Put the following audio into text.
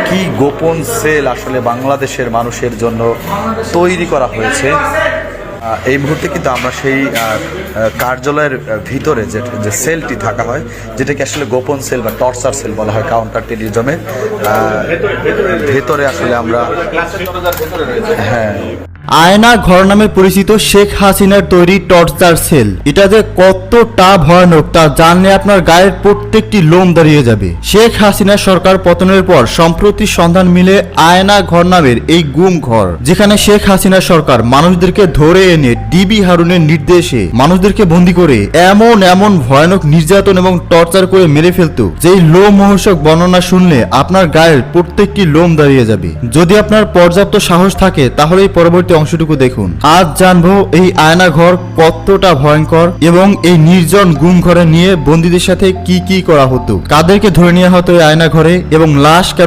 কি গোপন সেল আসলে বাংলাদেশের মানুষের জন্য তৈরি করা হয়েছে। এই মুহূর্তে কিন্তু আমরা সেই কার্যালয়ের ভিতরে যে সেলটি থাকা হয়, যেটাকে আসলে গোপন সেল বা টর্চার সেল বলা হয় কাউন্টার টেররিজমে, ভেতরে আসলে আমরা হ্যাঁ আয়না ঘর নামে পরিচিত শেখ হাসিনার তৈরি টর্চার সেল, এটা যে কতটা ভয়ানক তা জানলে আপনার গায়ের প্রত্যেকটি লোম দাঁড়িয়ে যাবে। শেখ হাসিনা সরকার পতনের পর সম্প্রতি সন্ধান মিলে আয়না ঘর নামের এই গুম ঘর, যেখানে শেখ হাসিনা সরকার মানুষদেরকে ধরে এনে ডিবি হারুনের নির্দেশে মানুষদেরকে বন্দী করে এমন ভয়ানক নির্যাতন এবং টর্চার করে মেরে ফেলতো, যেই লোমহর্ষক বর্ণনা শুনলে আপনার গায়ের প্রত্যেকটি লোম দাঁড়িয়ে যাবে। যদি আপনার পর্যাপ্ত সাহস থাকে তাহলে এই পরবর্তী অংশটুকু দেখুন। আজ জানবো এই আয়না ঘর কতটা ভয়ঙ্কর এবং এই নির্জন গুম ঘরে নিয়ে বন্দীদের সাথে কি কি করা হতো, কাদেরকে ধরে নেওয়া হতো এই আয়না ঘরে এবং লাশ কেন